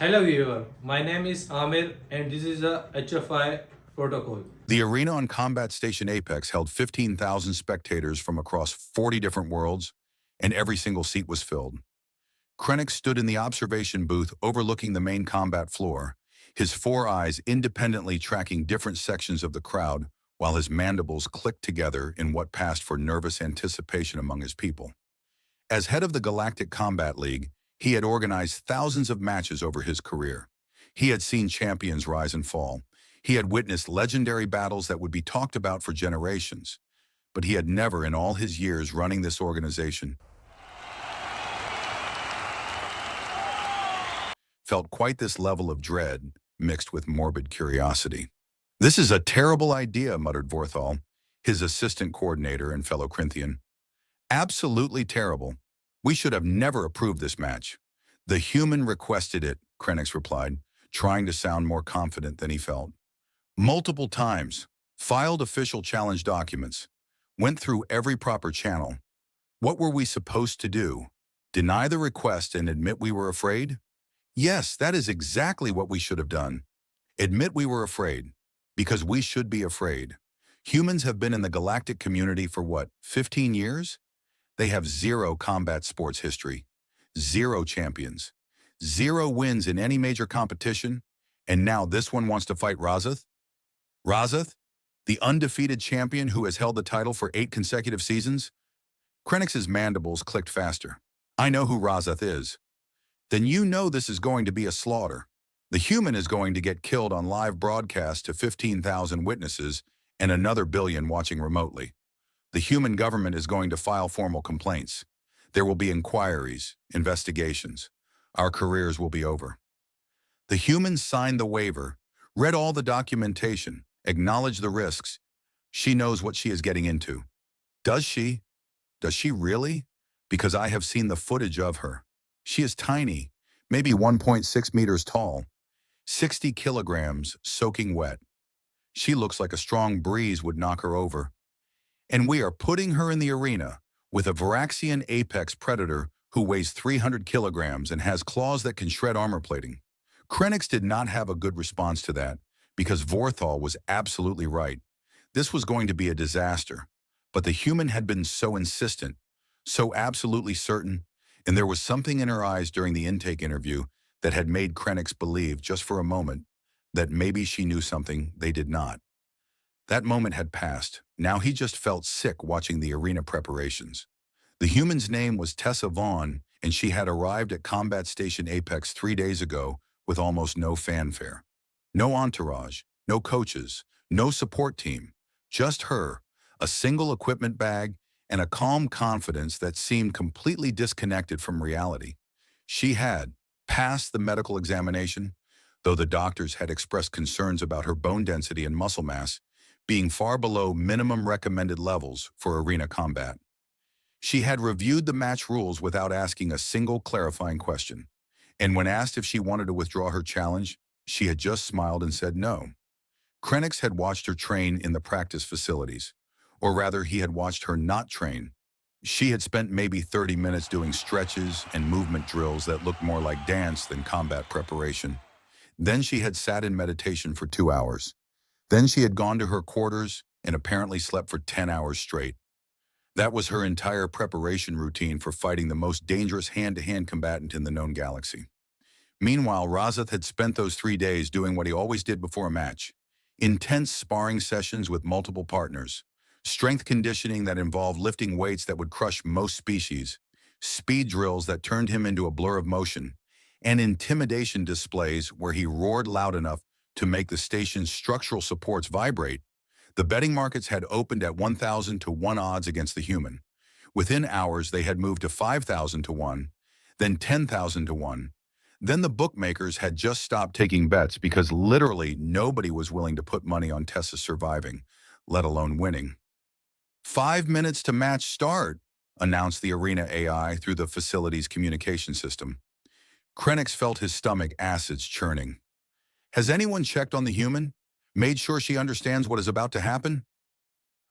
Hello viewer, my name is Amir and this is a HFI protocol. The arena on Combat Station Apex held 15,000 spectators from across 40 different worlds, and every single seat was filled. Krennic stood in the observation booth overlooking the main combat floor, his four eyes independently tracking different sections of the crowd while his mandibles clicked together in what passed for nervous anticipation among his people. As head of the Galactic Combat League, he had organized thousands of matches over his career. He had seen champions rise and fall. He had witnessed legendary battles that would be talked about for generations. But he had never in all his years running this organization felt quite this level of dread mixed with morbid curiosity. "This is a terrible idea," muttered Vorthal, his assistant coordinator and fellow Corinthian. "Absolutely terrible. We should have never approved this match." "The human requested it," Krennic replied, trying to sound more confident than he felt. "Multiple times, filed official challenge documents, went through every proper channel. What were we supposed to do? Deny the request and admit we were afraid? Yes, that is exactly what we should have done. Admit we were afraid, because we should be afraid. Humans have been in the galactic community for what, 15 years? They have zero combat sports history, zero champions, zero wins in any major competition, and now this one wants to fight Razath? Razath, the undefeated champion who has held the title for 8 consecutive seasons?" Krennic's mandibles clicked faster. "I know who Razath is." "Then you know this is going to be a slaughter. The human is going to get killed on live broadcast to 15,000 witnesses and another billion watching remotely. The human government is going to file formal complaints. There will be inquiries, investigations. Our careers will be over." The human signed the waiver, read all the documentation, acknowledged the risks. She knows what she is getting into. Does she? Does she really? Because I have seen the footage of her. She is tiny, maybe 1.6 meters tall, 60 kilograms soaking wet. She looks like a strong breeze would knock her over. And we are putting her in the arena with a Varaxian apex predator who weighs 300 kilograms and has claws that can shred armor plating. Krennic did not have a good response to that because Vorthal was absolutely right. This was going to be a disaster, but the human had been so insistent, so absolutely certain, and there was something in her eyes during the intake interview that had made Krennic believe just for a moment that maybe she knew something they did not. That moment had passed. Now he just felt sick watching the arena preparations. The human's name was Tessa Vaughn, and she had arrived at Combat Station Apex 3 days ago with almost no fanfare. No entourage, no coaches, no support team. Just her, a single equipment bag, and a calm confidence that seemed completely disconnected from reality. She had passed the medical examination, though the doctors had expressed concerns about her bone density and muscle mass being far below minimum recommended levels for arena combat. She had reviewed the match rules without asking a single clarifying question, and when asked if she wanted to withdraw her challenge, she had just smiled and said no. Krennic had watched her train in the practice facilities, or rather he had watched her not train. She had spent maybe 30 minutes doing stretches and movement drills that looked more like dance than combat preparation. Then she had sat in meditation for 2 hours. Then she had gone to her quarters and apparently slept for 10 hours straight. That was her entire preparation routine for fighting the most dangerous hand-to-hand combatant in the known galaxy. Meanwhile, Razath had spent those 3 days doing what he always did before a match: intense sparring sessions with multiple partners, strength conditioning that involved lifting weights that would crush most species, speed drills that turned him into a blur of motion, and intimidation displays where he roared loud enough to make the station's structural supports vibrate. The betting markets had opened at 1,000 to 1 odds against the human. Within hours, they had moved to 5,000 to 1, then 10,000 to 1. Then the bookmakers had just stopped taking bets because literally nobody was willing to put money on Tessa surviving, let alone winning. 5 minutes to match start, announced the arena AI through the facility's communication system. Krennic felt his stomach acids churning. Has anyone checked on the human? Made sure she understands what is about to happen?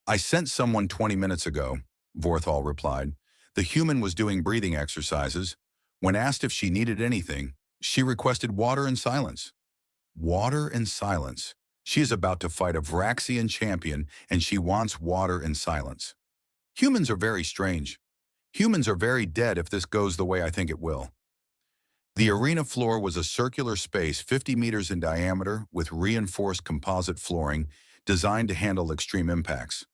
"I sent someone 20 minutes ago," Vorthal replied. "The human was doing breathing exercises. When asked if she needed anything, She requested water and silence. Water and silence. She is about to fight a Vraxian champion, and she wants water and silence. Humans are very strange. Humans are very dead if this goes the way I think it will. The arena floor was a circular space 50 meters in diameter with reinforced composite flooring designed to handle extreme impacts.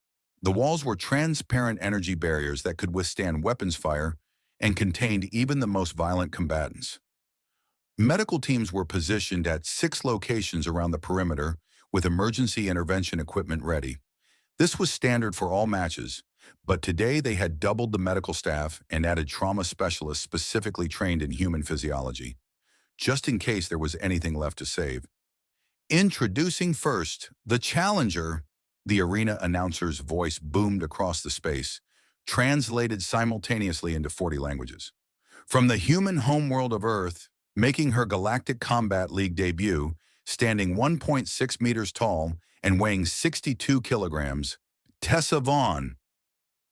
The walls were transparent energy barriers that could withstand weapons fire and contained even the most violent combatants. Medical teams were positioned at 6 locations around the perimeter with emergency intervention equipment ready. This was standard for all matches, but today they had doubled the medical staff and added trauma specialists specifically trained in human physiology, just in case there was anything left to save. Introducing first, the challenger, the arena announcer's voice boomed across the space, translated simultaneously into 40 languages. From the human homeworld of Earth, making her Galactic Combat League debut, standing 1.6 meters tall and weighing 62 kilograms, Tessa Vaughn.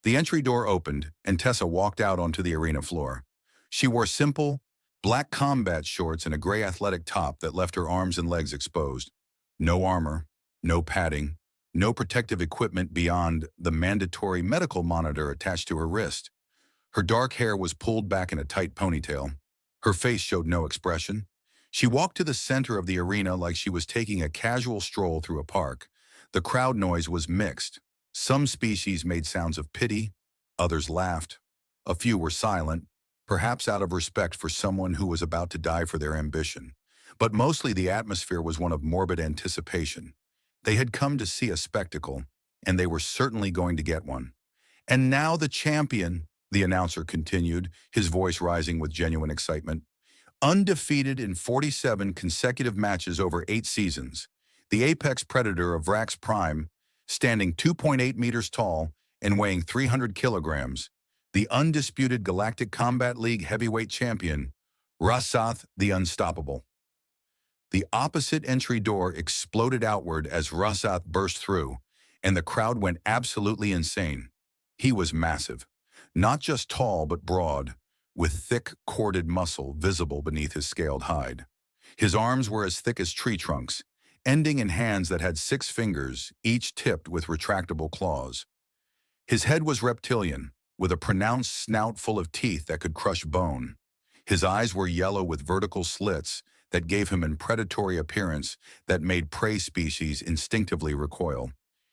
The entry door opened, and Tessa walked out onto the arena floor. She wore simple, black combat shorts and a gray athletic top that left her arms and legs exposed. No armor, no padding, no protective equipment beyond the mandatory medical monitor attached to her wrist. Her dark hair was pulled back in a tight ponytail. Her face showed no expression. She walked to the center of the arena like she was taking a casual stroll through a park. The crowd noise was mixed. Some species made sounds of pity, others laughed. A few were silent, perhaps out of respect for someone who was about to die for their ambition. But mostly the atmosphere was one of morbid anticipation. They had come to see a spectacle, and they were certainly going to get one. And now the champion, the announcer continued, his voice rising with genuine excitement. Undefeated in 47 consecutive matches over 8 seasons, the apex predator of Vrax Prime, standing 2.8 meters tall and weighing 300 kilograms, the undisputed Galactic Combat League heavyweight champion, Razath the Unstoppable. The opposite entry door exploded outward as Razath burst through, and the crowd went absolutely insane. He was massive, not just tall but broad, with thick, corded muscle visible beneath his scaled hide. His arms were as thick as tree trunks, ending in hands that had 6 fingers, each tipped with retractable claws. His head was reptilian, with a pronounced snout full of teeth that could crush bone. His eyes were yellow with vertical slits that gave him a predatory appearance that made prey species instinctively recoil.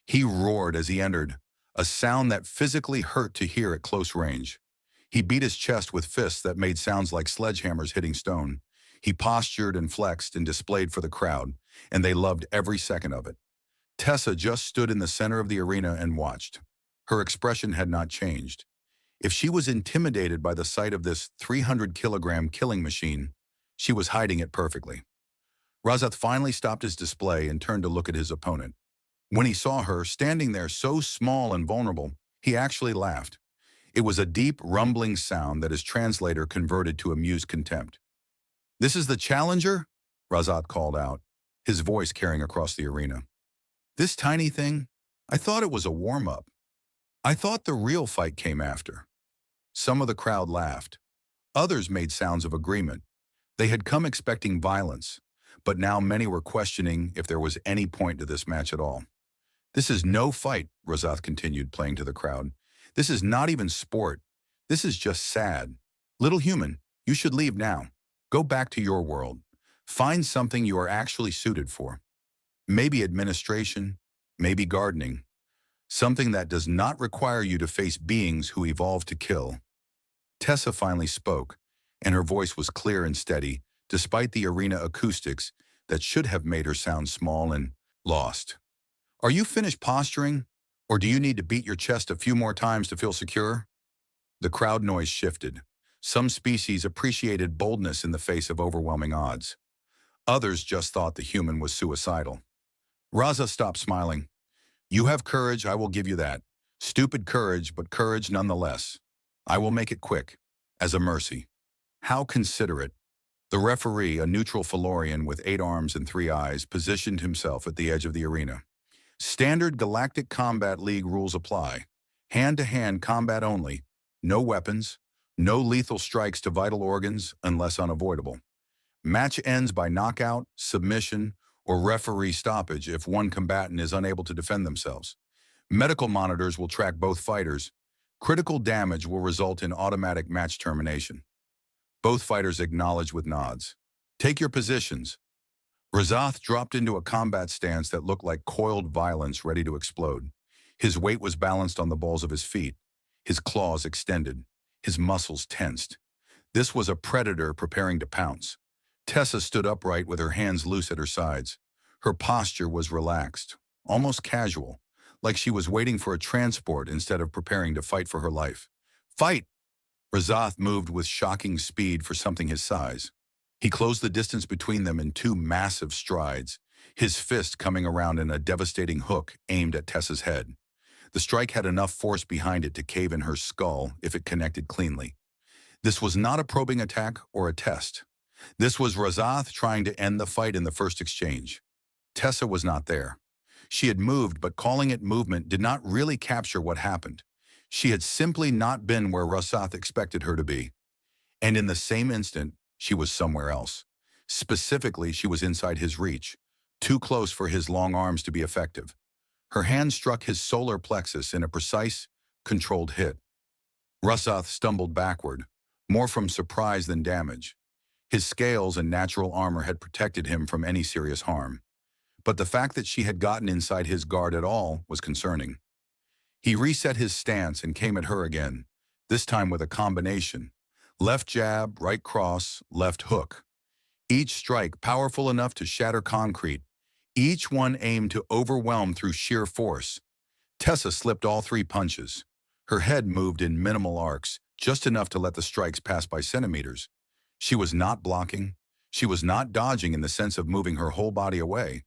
He roared as he entered, a sound that physically hurt to hear at close range. He beat his chest with fists that made sounds like sledgehammers hitting stone. He postured and flexed and displayed for the crowd, and they loved every second of it. Tessa just stood in the center of the arena and watched. Her expression had not changed. If she was intimidated by the sight of this 300-kilogram killing machine, she was hiding it perfectly. Razath finally stopped his display and turned to look at his opponent. When he saw her standing there so small and vulnerable, he actually laughed. It was a deep, rumbling sound that his translator converted to amused contempt. "This is the challenger?" Razath called out, his voice carrying across the arena. "This tiny thing? I thought it was a warm-up. I thought the real fight came after." Some of the crowd laughed. Others made sounds of agreement. They had come expecting violence, but now many were questioning if there was any point to this match at all. "This is no fight," Razath continued, playing to the crowd. "This is not even sport. This is just sad. Little human, you should leave now. Go back to your world. Find something you are actually suited for. Maybe administration, maybe gardening. Something that does not require you to face beings who evolved to kill." Tessa finally spoke, and her voice was clear and steady, despite the arena acoustics that should have made her sound small and lost. "Are you finished posturing, or do you need to beat your chest a few more times to feel secure?" The crowd noise shifted. Some species appreciated boldness in the face of overwhelming odds. Others just thought the human was suicidal. Raza stopped smiling. "You have courage, I will give you that. Stupid courage, but courage nonetheless. I will make it quick, as a mercy." How considerate. The referee, a neutral Felorian with 8 arms and 3 eyes, positioned himself at the edge of the arena. Standard Galactic Combat League rules apply. Hand-to-hand combat only. No weapons. No lethal strikes to vital organs unless unavoidable. Match ends by knockout, submission, or referee stoppage if one combatant is unable to defend themselves. Medical monitors will track both fighters. Critical damage will result in automatic match termination. Both fighters acknowledge with nods. Take your positions. Razath dropped into a combat stance that looked like coiled violence ready to explode. His weight was balanced on the balls of his feet, his claws extended, his muscles tensed. This was a predator preparing to pounce. Tessa stood upright with her hands loose at her sides. Her posture was relaxed, almost casual, like she was waiting for a transport instead of preparing to fight for her life. Fight! Razath moved with shocking speed for something his size. He closed the distance between them in two massive strides, his fist coming around in a devastating hook aimed at Tessa's head. The strike had enough force behind it to cave in her skull if it connected cleanly. This was not a probing attack or a test. This was Razath trying to end the fight in the first exchange. Tessa was not there. She had moved, but calling it movement did not really capture what happened. She had simply not been where Razath expected her to be. And in the same instant, she was somewhere else. Specifically, she was inside his reach, too close for his long arms to be effective. Her hand struck his solar plexus in a precise, controlled hit. Razath stumbled backward, more from surprise than damage. His scales and natural armor had protected him from any serious harm. But the fact that she had gotten inside his guard at all was concerning. He reset his stance and came at her again, this time with a combination. Left jab, right cross, left hook. Each strike powerful enough to shatter concrete, each one aimed to overwhelm through sheer force. Tessa slipped all three punches. Her head moved in minimal arcs, just enough to let the strikes pass by centimeters. She was not blocking. She was not dodging in the sense of moving her whole body away.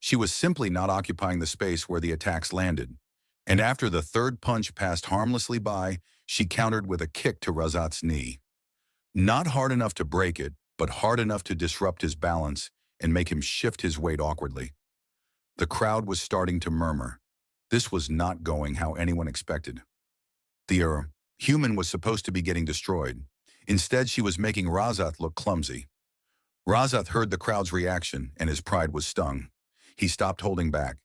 She was simply not occupying the space where the attacks landed. And after the third punch passed harmlessly by, she countered with a kick to Razath's knee. Not hard enough to break it, but hard enough to disrupt his balance and make him shift his weight awkwardly. The crowd was starting to murmur. This was not going how anyone expected. The human was supposed to be getting destroyed. Instead, she was making Razath look clumsy. Razath heard the crowd's reaction, and his pride was stung. He stopped holding back.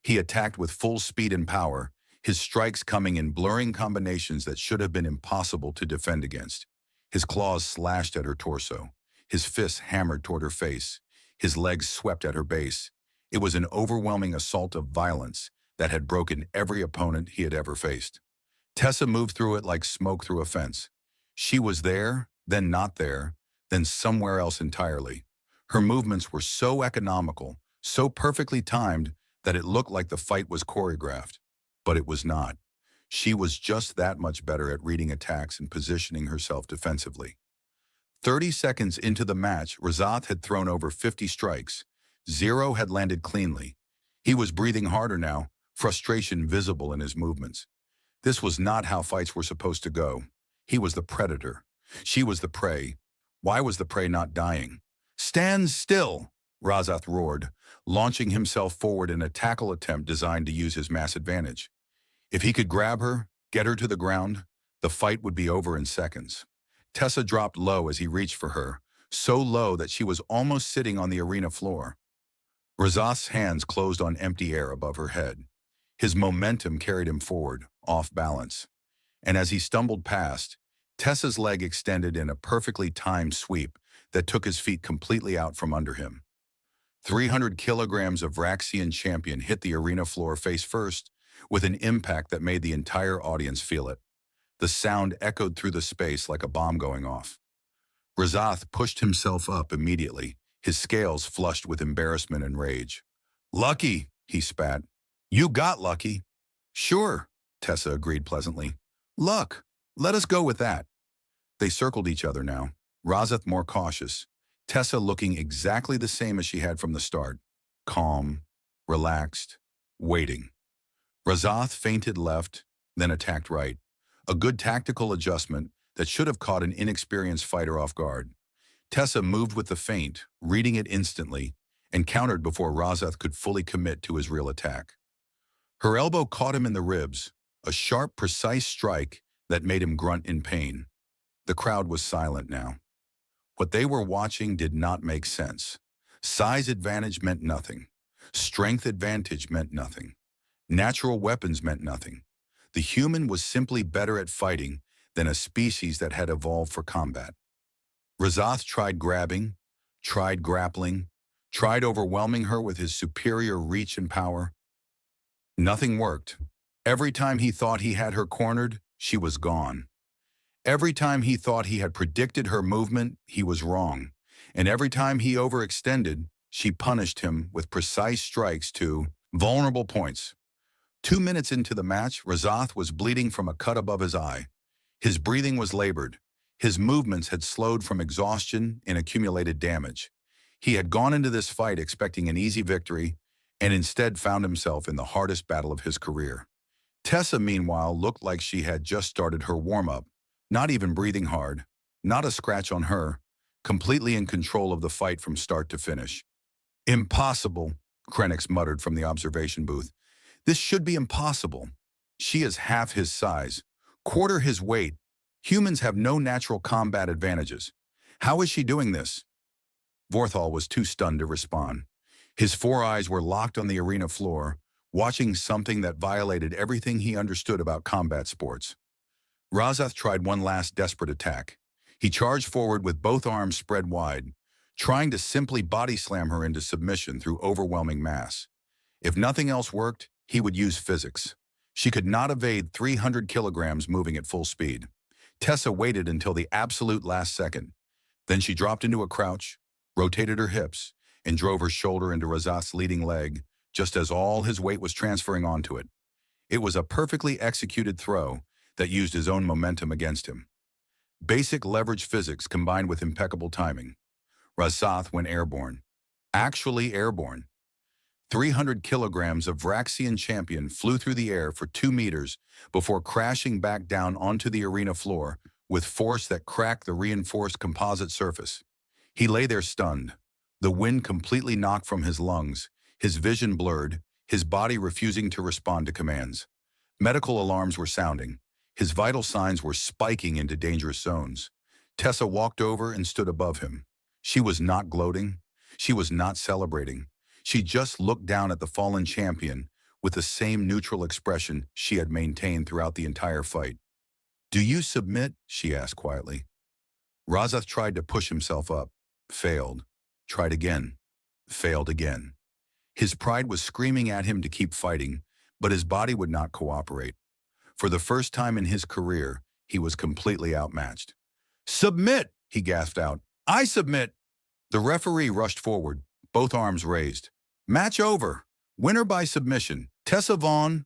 He attacked with full speed and power, his strikes coming in blurring combinations that should have been impossible to defend against. His claws slashed at her torso. His fists hammered toward her face. His legs swept at her base. It was an overwhelming assault of violence that had broken every opponent he had ever faced. Tessa moved through it like smoke through a fence. She was there, then not there, then somewhere else entirely. Her movements were so economical, so perfectly timed, that it looked like the fight was choreographed. But it was not. She was just that much better at reading attacks and positioning herself defensively. 30 seconds into the match, Razath had thrown over 50 strikes. 0 had landed cleanly. He was breathing harder now, frustration visible in his movements. This was not how fights were supposed to go. He was the predator. She was the prey. Why was the prey not dying? "Stand still!" Razath roared, launching himself forward in a tackle attempt designed to use his mass advantage. If he could grab her, get her to the ground, the fight would be over in seconds. Tessa dropped low as he reached for her, so low that she was almost sitting on the arena floor. Razath's hands closed on empty air above her head. His momentum carried him forward, off balance. And as he stumbled past, Tessa's leg extended in a perfectly timed sweep that took his feet completely out from under him. 300 kilograms of Raxian champion hit the arena floor face first, with an impact that made the entire audience feel it. The sound echoed through the space like a bomb going off. Razath pushed himself up immediately, his scales flushed with embarrassment and rage. "Lucky," he spat. "You got lucky." "Sure," Tessa agreed pleasantly. "Luck. Let us go with that." They circled each other now, Razath more cautious, Tessa looking exactly the same as she had from the start. Calm, relaxed, waiting. Razath feinted left, then attacked right. A good tactical adjustment that should have caught an inexperienced fighter off guard. Tessa moved with the feint, reading it instantly, and countered before Razath could fully commit to his real attack. Her elbow caught him in the ribs, a sharp, precise strike that made him grunt in pain. The crowd was silent now. What they were watching did not make sense. Size advantage meant nothing. Strength advantage meant nothing. Natural weapons meant nothing. The human was simply better at fighting than a species that had evolved for combat. Razath tried grabbing, tried grappling, tried overwhelming her with his superior reach and power. Nothing worked. Every time he thought he had her cornered, she was gone. Every time he thought he had predicted her movement, he was wrong. And every time he overextended, she punished him with precise strikes to vulnerable points. 2 minutes into the match, Razath was bleeding from a cut above his eye. His breathing was labored. His movements had slowed from exhaustion and accumulated damage. He had gone into this fight expecting an easy victory, and instead found himself in the hardest battle of his career. Tessa, meanwhile, looked like she had just started her warm-up, not even breathing hard, not a scratch on her, completely in control of the fight from start to finish. "Impossible," Krennic muttered from the observation booth. "This should be impossible. She is half his size, quarter his weight. Humans have no natural combat advantages. How is she doing this?" Vorthal was too stunned to respond. His 4 eyes were locked on the arena floor, watching something that violated everything he understood about combat sports. Razath tried one last desperate attack. He charged forward with both arms spread wide, trying to simply body slam her into submission through overwhelming mass. If nothing else worked, he would use physics. She could not evade 300 kilograms moving at full speed. Tessa waited until the absolute last second. Then she dropped into a crouch, rotated her hips, and drove her shoulder into Razath's leading leg, just as all his weight was transferring onto it. It was a perfectly executed throw that used his own momentum against him. Basic leverage physics combined with impeccable timing. Razath went airborne. Actually airborne. 300 kilograms of Vraxian champion flew through the air for 2 meters before crashing back down onto the arena floor with force that cracked the reinforced composite surface. He lay there stunned, the wind completely knocked from his lungs, his vision blurred, his body refusing to respond to commands. Medical alarms were sounding. His vital signs were spiking into dangerous zones. Tessa walked over and stood above him. She was not gloating. She was not celebrating. She just looked down at the fallen champion with the same neutral expression she had maintained throughout the entire fight. "Do you submit?" she asked quietly. Razath tried to push himself up, failed, tried again, failed again. His pride was screaming at him to keep fighting, but his body would not cooperate. For the first time in his career, he was completely outmatched. "Submit!" he gasped out. "I submit!" The referee rushed forward, both arms raised. "Match over! Winner by submission, Tessa Vaughn!"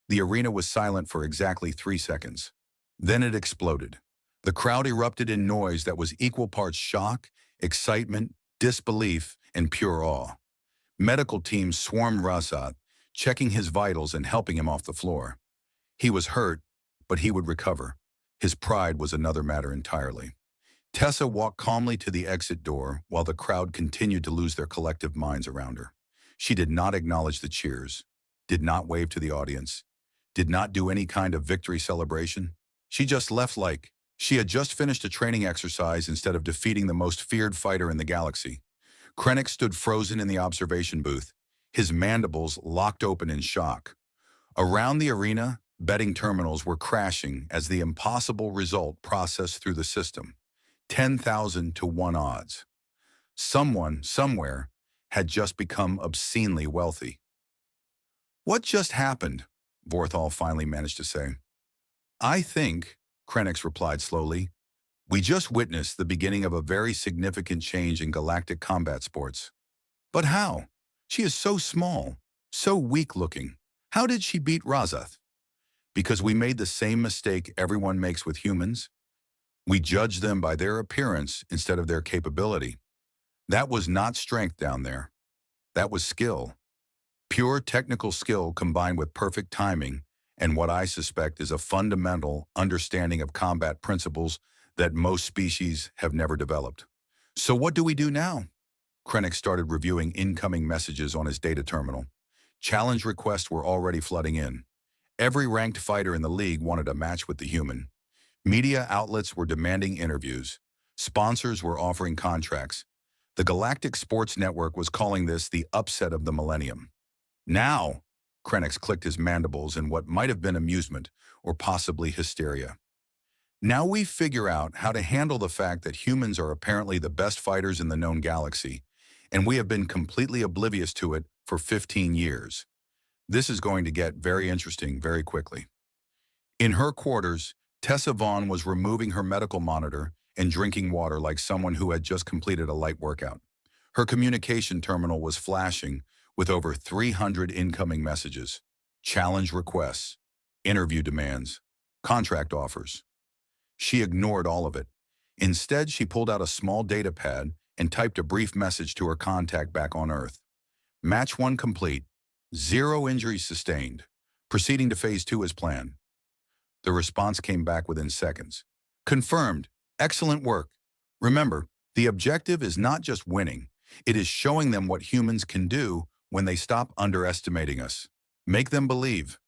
The arena was silent for exactly 3 seconds. Then it exploded. The crowd erupted in noise that was equal parts shock, excitement, disbelief, and pure awe. Medical teams swarmed Razath, checking his vitals and helping him off the floor. He was hurt, but he would recover. His pride was another matter entirely. Tessa walked calmly to the exit door while the crowd continued to lose their collective minds around her. She did not acknowledge the cheers, did not wave to the audience, did not do any kind of victory celebration. She just left like she had just finished a training exercise instead of defeating the most feared fighter in the galaxy. Krennic stood frozen in the observation booth, his mandibles locked open in shock. Around the arena, betting terminals were crashing as the impossible result processed through the system. 10,000 to 1 odds. Someone, somewhere, had just become obscenely wealthy. "What just happened?" Vorthal finally managed to say. "I think," Krennic replied slowly, "we just witnessed the beginning of a very significant change in galactic combat sports." "But how? She is so small, so weak-looking. How did she beat Razath?" "Because we made the same mistake everyone makes with humans. We judge them by their appearance instead of their capability. That was not strength down there. That was skill. Pure technical skill combined with perfect timing and what I suspect is a fundamental understanding of combat principles that most species have never developed." "So what do we do now?" Krennic started reviewing incoming messages on his data terminal. Challenge requests were already flooding in. Every ranked fighter in the league wanted a match with the human. Media outlets were demanding interviews. Sponsors were offering contracts. The Galactic Sports Network was calling this the upset of the millennium. Now, Krennic clicked his mandibles in what might have been amusement or possibly hysteria. Now we figure out how to handle the fact that humans are apparently the best fighters in the known galaxy, and we have been completely oblivious to it for 15 years. This is going to get very interesting very quickly. In her quarters, Tessa Vaughn was removing her medical monitor and drinking water like someone who had just completed a light workout. Her communication terminal was flashing with over 300 incoming messages, challenge requests, interview demands, contract offers. She ignored all of it. Instead, she pulled out a small data pad and typed a brief message to her contact back on Earth. Match 1 complete. 0 injuries sustained. Proceeding to phase 2 as planned. The response came back within seconds. Confirmed. Excellent work. Remember, the objective is not just winning. It is showing them what humans can do when they stop underestimating us. Make them believe.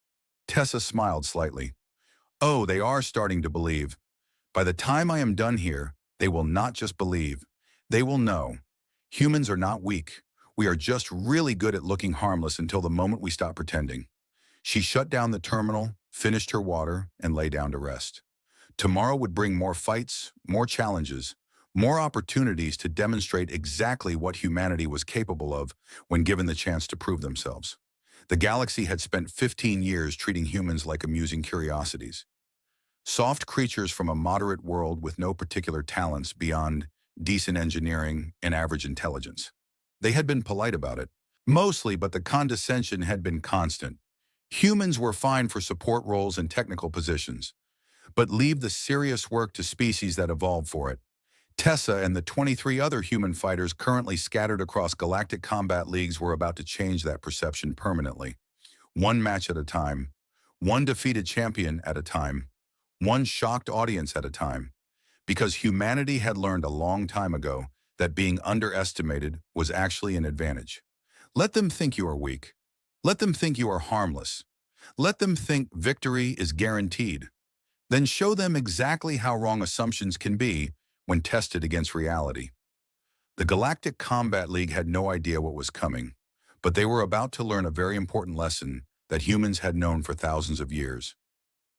Tessa smiled slightly. Oh, they are starting to believe. By the time I am done here, they will not just believe. They will know. Humans are not weak. We are just really good at looking harmless until the moment we stop pretending. She shut down the terminal, finished her water, and lay down to rest. Tomorrow would bring more fights, more challenges, more opportunities to demonstrate exactly what humanity was capable of when given the chance to prove themselves. The galaxy had spent 15 years treating humans like amusing curiosities. Soft creatures from a moderate world with no particular talents beyond decent engineering and average intelligence. They had been polite about it, mostly, but the condescension had been constant. Humans were fine for support roles and technical positions, but leave the serious work to species that evolved for it. Tessa and the 23 other human fighters currently scattered across galactic combat leagues were about to change that perception permanently. One match at a time, one defeated champion at a time, one shocked audience at a time, because humanity had learned a long time ago that being underestimated was actually an advantage. Let them think you are weak. Let them think you are harmless. Let them think victory is guaranteed. Then show them exactly how wrong assumptions can be when tested against reality. The Galactic Combat League had no idea what was coming, but they were about to learn a very important lesson that humans had known for thousands of years.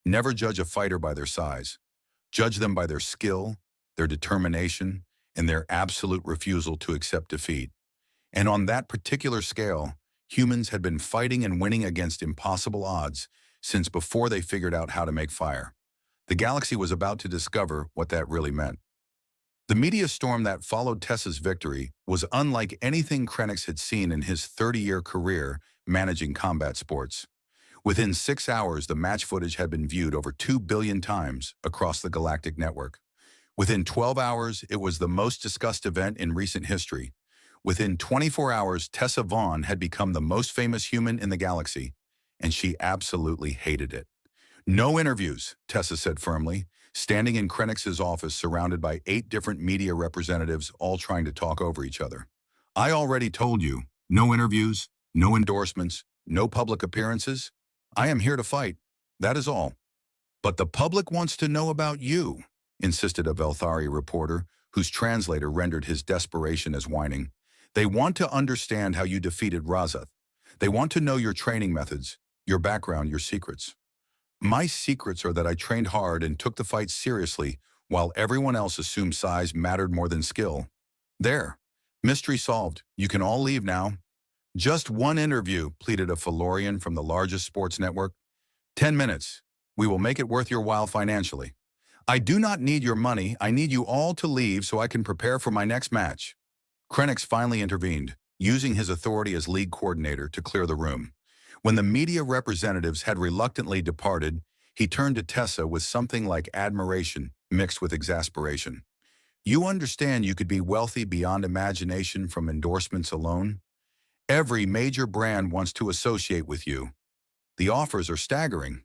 Never judge a fighter by their size. Judge them by their skill, their determination, and their absolute refusal to accept defeat. And on that particular scale, humans had been fighting and winning against impossible odds since before they figured out how to make fire. The galaxy was about to discover what that really meant. The media storm that followed Tessa's victory was unlike anything Krennic had seen in his 30-year career managing combat sports. Within 6 hours, the match footage had been viewed over 2 billion times across the galactic network. Within 12 hours, it was the most discussed event in recent history. Within 24 hours, Tessa Vaughn had become the most famous human in the galaxy, and she absolutely hated it. No interviews, Tessa said firmly, standing in Krennic's office surrounded by 8 different media representatives all trying to talk over each other. I already told you, no interviews, no endorsements, no public appearances. I am here to fight. That is all. But the public wants to know about you, insisted a Velthari reporter whose translator rendered his desperation as whining. They want to understand how you defeated Razath. They want to know your training methods, your background, your secrets. My secrets are that I trained hard and took the fight seriously while everyone else assumed size mattered more than skill. There. Mystery solved. You can all leave now. Just one interview, pleaded a Felorian from the largest sports network. 10 minutes. We will make it worth your while financially. I do not need your money. I need you all to leave so I can prepare for my next match. Krennic finally intervened, using his authority as league coordinator to clear the room. When the media representatives had reluctantly departed, he turned to Tessa with something like admiration mixed with exasperation. You understand you could be wealthy beyond imagination from endorsements alone? Every major brand wants to associate with you. The offers are staggering.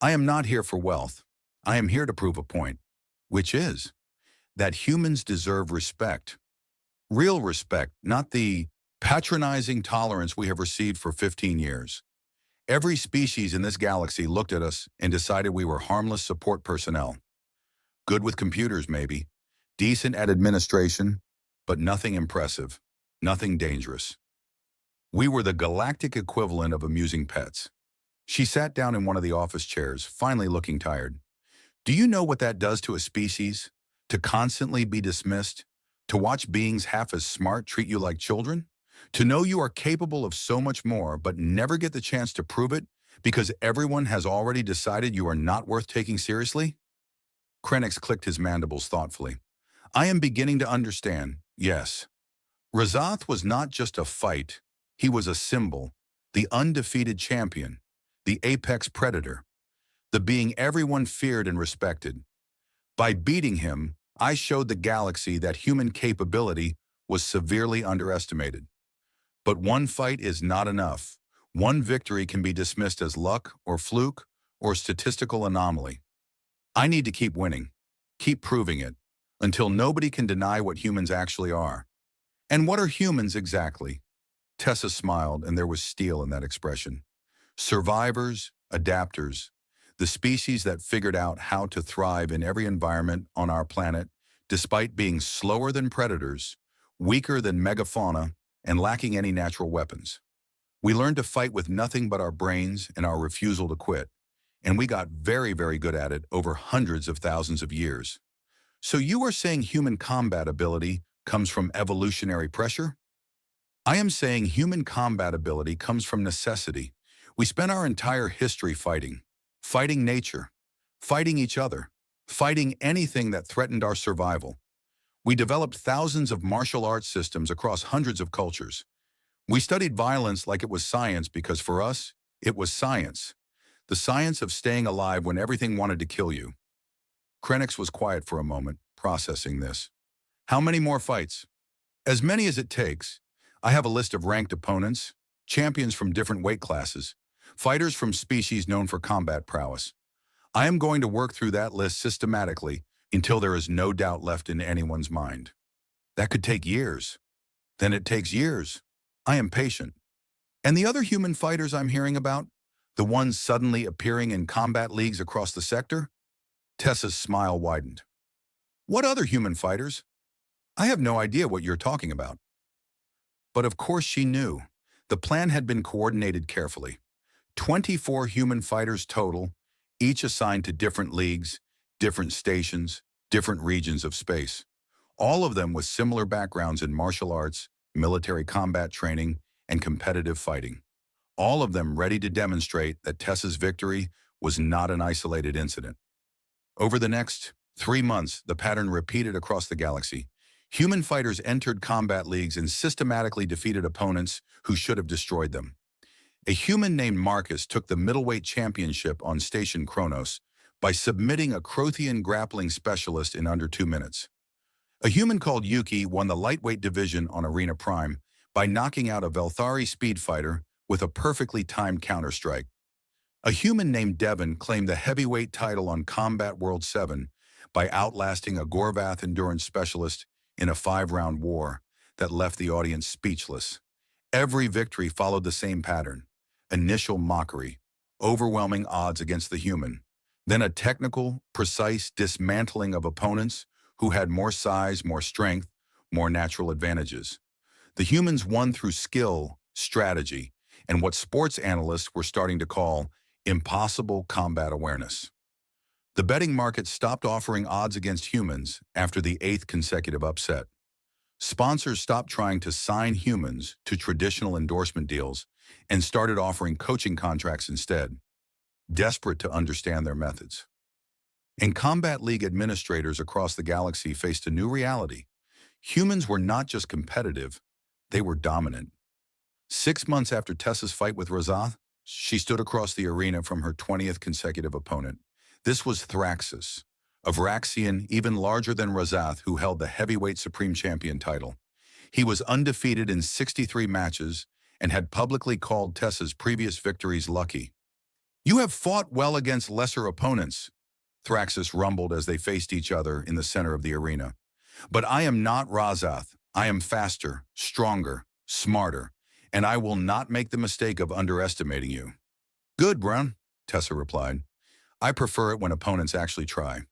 I am not here for wealth. I am here to prove a point, which is that humans deserve respect. Real respect, not the patronizing tolerance we have received for 15 years. Every species in this galaxy looked at us and decided we were harmless support personnel. Good with computers, maybe. decent at administration, but nothing impressive, nothing dangerous. We were the galactic equivalent of amusing pets. She sat down in one of the office chairs, finally looking tired. Do you know what that does to a species? To constantly be dismissed? To watch beings half as smart treat you like children? To know you are capable of so much more but never get the chance to prove it because everyone has already decided you are not worth taking seriously? Krenix clicked his mandibles thoughtfully. I am beginning to understand, yes. Razath was not just a fight, he was a symbol, the undefeated champion, the apex predator, the being everyone feared and respected. By beating him, I showed the galaxy that human capability was severely underestimated. But one fight is not enough. One victory can be dismissed as luck or fluke or statistical anomaly. I need to keep winning, keep proving it, until nobody can deny what humans actually are. And what are humans exactly? Tessa smiled, and there was steel in that expression. Survivors, adapters, the species that figured out how to thrive in every environment on our planet, despite being slower than predators, weaker than megafauna, and lacking any natural weapons. We learned to fight with nothing but our brains and our refusal to quit, and we got very, very good at it over hundreds of thousands of years. So you are saying human combat ability comes from evolutionary pressure? I am saying human combat ability comes from necessity. We spent our entire history fighting nature, fighting each other, fighting anything that threatened our survival. We developed thousands of martial arts systems across hundreds of cultures. We studied violence like it was science because for us, it was science. The science of staying alive when everything wanted to kill you. Krenix was quiet for a moment, processing this. How many more fights? As many as it takes. I have a list of ranked opponents, champions from different weight classes, fighters from species known for combat prowess. I am going to work through that list systematically until there is no doubt left in anyone's mind. That could take years. Then it takes years. I am patient. And the other human fighters I'm hearing about? The ones suddenly appearing in combat leagues across the sector? Tessa's smile widened. What other human fighters? I have no idea what you're talking about. But of course she knew. The plan had been coordinated carefully. 24 human fighters total, each assigned to different leagues, different stations, different regions of space. All of them with similar backgrounds in martial arts, military combat training, and competitive fighting. All of them ready to demonstrate that Tessa's victory was not an isolated incident. Over the next 3 months, the pattern repeated across the galaxy. Human fighters entered combat leagues and systematically defeated opponents who should have destroyed them. A human named Marcus took the middleweight championship on Station Kronos by submitting a Crothian grappling specialist in under 2 minutes. A human called Yuki won the lightweight division on Arena Prime by knocking out a Velthari speed fighter with a perfectly timed counterstrike. A human named Devon claimed the heavyweight title on Combat World 7 by outlasting a Gorvath endurance specialist in a 5-round war that left the audience speechless. Every victory followed the same pattern. Initial mockery, overwhelming odds against the human, then a technical, precise dismantling of opponents who had more size, more strength, more natural advantages. The humans won through skill, strategy, and what sports analysts were starting to call impossible combat awareness. The betting market stopped offering odds against humans after the 8th consecutive upset. Sponsors stopped trying to sign humans to traditional endorsement deals and started offering coaching contracts instead, desperate to understand their methods. And Combat League administrators across the galaxy faced a new reality. Humans were not just competitive, they were dominant. 6 months after Tessa's fight with Razath, she stood across the arena from her 20th consecutive opponent. This was Thraxus, a Vraxian even larger than Razath who held the heavyweight supreme champion title. He was undefeated in 63 matches and had publicly called Tessa's previous victories lucky. You have fought well against lesser opponents, Thraxus rumbled as they faced each other in the center of the arena. But I am not Razath. I am faster, stronger, smarter, and I will not make the mistake of underestimating you. Good, Brown, Tessa replied. I prefer it when opponents actually try.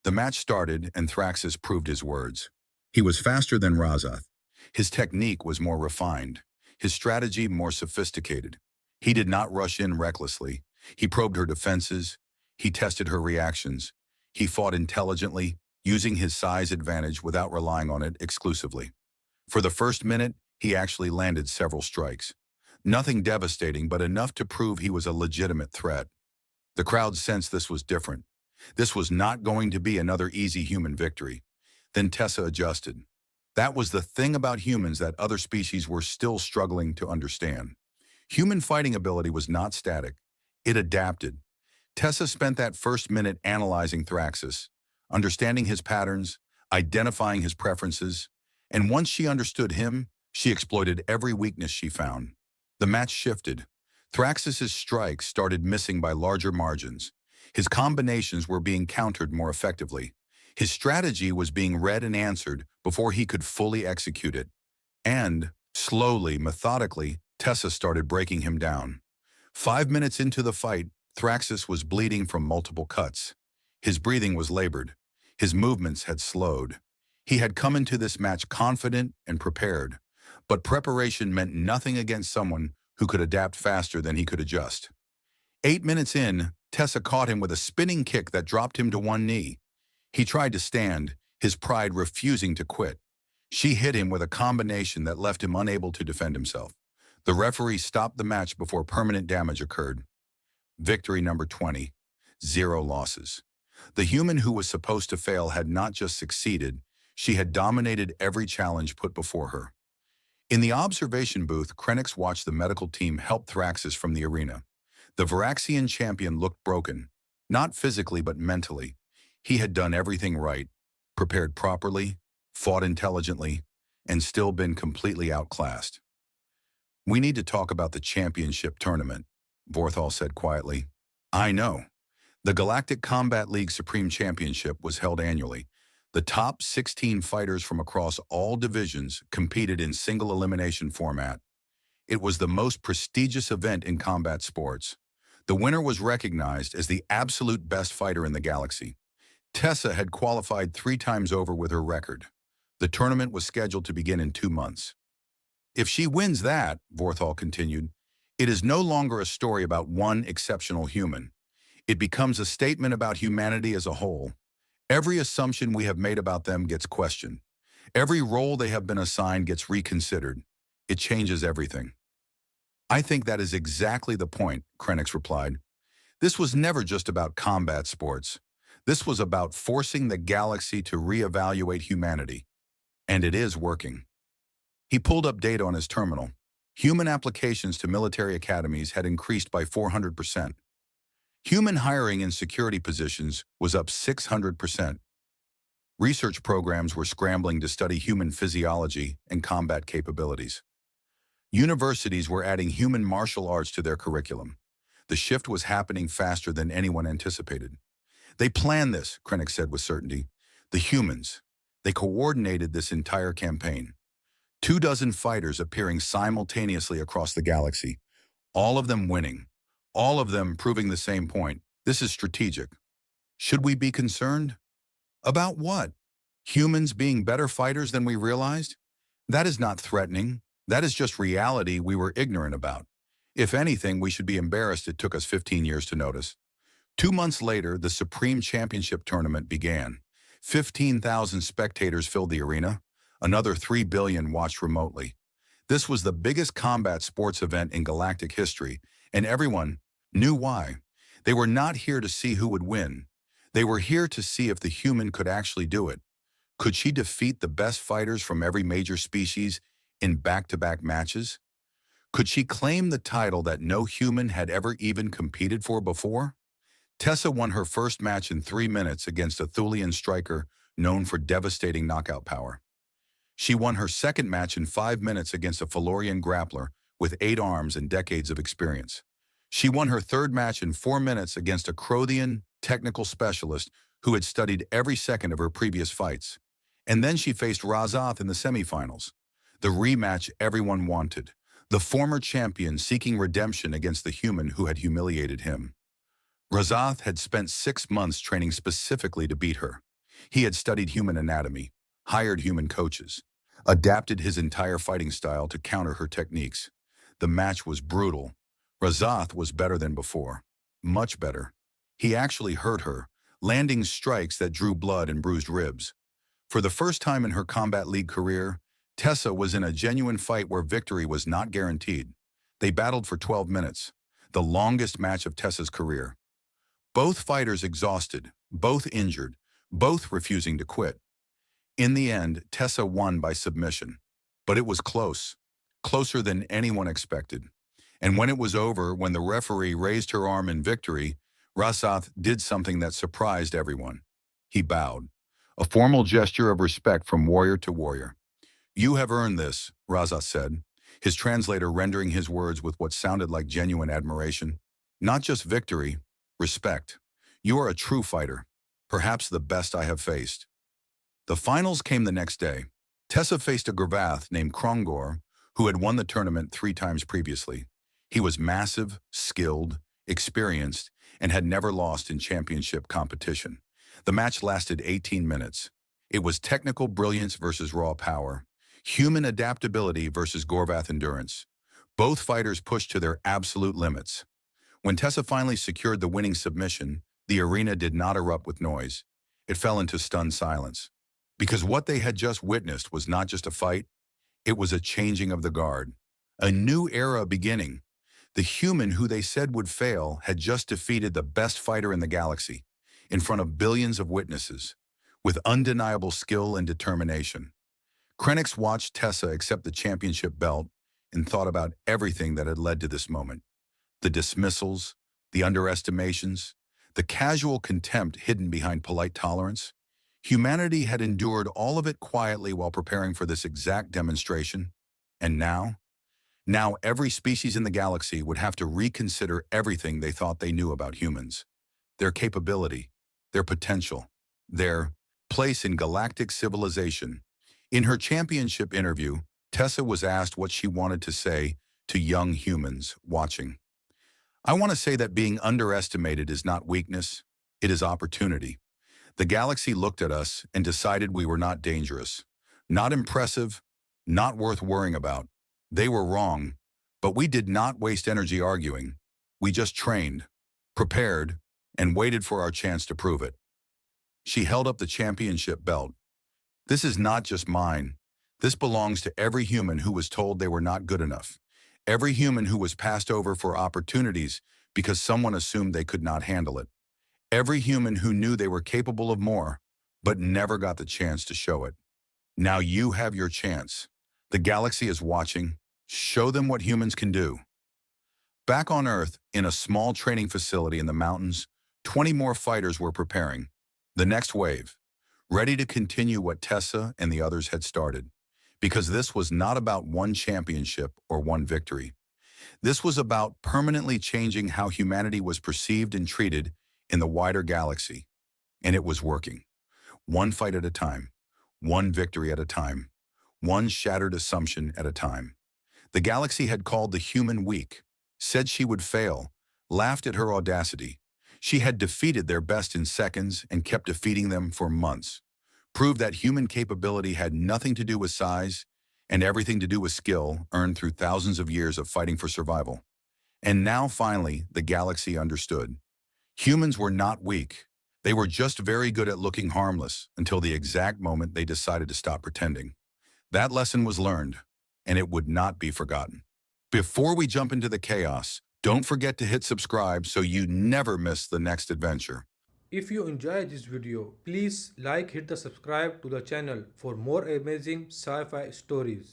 The match started and Thraxus proved his words. He was faster than Razath. His technique was more refined, his strategy more sophisticated. He did not rush in recklessly. He probed her defenses. He tested her reactions. He fought intelligently, using his size advantage without relying on it exclusively. For the first minute, he actually landed several strikes. Nothing devastating, but enough to prove he was a legitimate threat. The crowd sensed this was different. This was not going to be another easy human victory. Then Tessa adjusted. That was the thing about humans that other species were still struggling to understand. Human fighting ability was not static. It adapted. Tessa spent that first minute analyzing Thraxus, understanding his patterns, identifying his preferences, and once she understood him, she exploited every weakness she found. The match shifted. Thraxus's strikes started missing by larger margins. His combinations were being countered more effectively. His strategy was being read and answered before he could fully execute it. And, slowly, methodically, Tessa started breaking him down. 5 minutes into the fight, Thraxus was bleeding from multiple cuts. His breathing was labored. His movements had slowed. He had come into this match confident and prepared, but preparation meant nothing against someone who could adapt faster than he could adjust. 8 minutes in, Tessa caught him with a spinning kick that dropped him to one knee. He tried to stand, his pride refusing to quit. She hit him with a combination that left him unable to defend himself. The referee stopped the match before permanent damage occurred. Victory number 20. 0 losses. The human who was supposed to fail had not just succeeded, she had dominated every challenge put before her. In the observation booth, Krennic watched the medical team help Thraxus from the arena. The Varaxian champion looked broken, not physically but mentally. He had done everything right, prepared properly, fought intelligently, and still been completely outclassed. "We need to talk about the championship tournament," Vorthal said quietly. "I know. The Galactic Combat League Supreme Championship was held annually. The top 16 fighters from across all divisions competed in single elimination format. It was the most prestigious event in combat sports. The winner was recognized as the absolute best fighter in the galaxy. Tessa had qualified 3 times over with her record. The tournament was scheduled to begin in 2 months. If she wins that, Vorthal continued, it is no longer a story about one exceptional human. It becomes a statement about humanity as a whole. Every assumption we have made about them gets questioned. Every role they have been assigned gets reconsidered. It changes everything." "I think that is exactly the point," Krennic replied. "This was never just about combat sports. This was about forcing the galaxy to reevaluate humanity. And it is working." He pulled up data on his terminal. Human applications to military academies had increased by 400%. Human hiring in security positions was up 600%. Research programs were scrambling to study human physiology and combat capabilities. Universities were adding human martial arts to their curriculum. The shift was happening faster than anyone anticipated. "They planned this," Krennic said with certainty. "The humans. They coordinated this entire campaign. 24 fighters appearing simultaneously across the galaxy, all of them winning, all of them proving the same point. This is strategic. Should we be concerned? About what? Humans being better fighters than we realized? That is not threatening. That is just reality we were ignorant about. If anything, we should be embarrassed it took us 15 years to notice." 2 months later, the Supreme Championship Tournament began. 15,000 spectators filled the arena. Another 3 billion watched remotely. This was the biggest combat sports event in galactic history, and everyone knew why. They were not here to see who would win. They were here to see if the human could actually do it. Could she defeat the best fighters from every major species in back-to-back matches? Could she claim the title that no human had ever even competed for before? Tessa won her first match in 3 minutes against a Thulian striker known for devastating knockout power. She won her second match in 5 minutes against a Felorian grappler with 8 arms and decades of experience. She won her third match in 4 minutes against a Crothian technical specialist who had studied every second of her previous fights. And then she faced Razath in the semifinals. The rematch everyone wanted. The former champion seeking redemption against the human who had humiliated him. Razath had spent 6 months training specifically to beat her. He had studied human anatomy, hired human coaches, adapted his entire fighting style to counter her techniques. The match was brutal. Razath was better than before. Much better. He actually hurt her, landing strikes that drew blood and bruised ribs. For the first time in her Combat League career, Tessa was in a genuine fight where victory was not guaranteed. They battled for 12 minutes, the longest match of Tessa's career. Both fighters exhausted, both injured, both refusing to quit. In the end, Tessa won by submission. But it was close, closer than anyone expected. And when it was over, when the referee raised her arm in victory, Razath did something that surprised everyone. He bowed, a formal gesture of respect from warrior to warrior. "You have earned this," Razath said, his translator rendering his words with what sounded like genuine admiration. "Not just victory, respect. You are a true fighter, perhaps the best I have faced." The finals came the next day. Tessa faced a Gravath named Krongor, who had won the tournament 3 times previously. He was massive, skilled, experienced, and had never lost in championship competition. The match lasted 18 minutes. It was technical brilliance versus raw power, human adaptability versus Gorvath endurance. Both fighters pushed to their absolute limits. When Tessa finally secured the winning submission, the arena did not erupt with noise. It fell into stunned silence. Because what they had just witnessed was not just a fight, it was a changing of the guard. A new era beginning. The human who they said would fail had just defeated the best fighter in the galaxy, in front of billions of witnesses, with undeniable skill and determination. Krennics watched Tessa accept the championship belt and thought about everything that had led to this moment. The dismissals, the underestimations, the casual contempt hidden behind polite tolerance. Humanity had endured all of it quietly while preparing for this exact demonstration. And now every species in the galaxy would have to reconsider everything they thought they knew about humans. Their capability, their potential, their place in galactic civilization. In her championship interview, Tessa was asked what she wanted to say to young humans watching. "I want to say that being underestimated is not weakness, it is opportunity. The galaxy looked at us and decided we were not dangerous, not impressive, not worth worrying about. They were wrong, but we did not waste energy arguing. We just trained, prepared, and waited for our chance to prove it." She held up the championship belt. "This is not just mine. This belongs to every human who was told they were not good enough. Every human who was passed over for opportunities because someone assumed they could not handle it. Every human who knew they were capable of more, but never got the chance to show it. Now you have your chance. The galaxy is watching. Show them what humans can do." Back on Earth, in a small training facility in the mountains, 20 more fighters were preparing. The next wave, ready to continue what Tessa and the others had started. Because this was not about one championship or one victory. This was about permanently changing how humanity was perceived and treated in the wider galaxy. And it was working. One fight at a time. One victory at a time. One shattered assumption at a time. The galaxy had called the human weak, said she would fail, laughed at her audacity. She had defeated their best in seconds and kept defeating them for months. Proved that human capability had nothing to do with size and everything to do with skill earned through thousands of years of fighting for survival. And now finally, the galaxy understood. Humans were not weak. They were just very good at looking harmless until the exact moment they decided to stop pretending. That lesson was learned, and it would not be forgotten. Before we jump into the chaos, don't forget to hit subscribe so you never miss the next adventure. If you enjoyed this video, please hit the subscribe to the channel for more amazing sci-fi stories.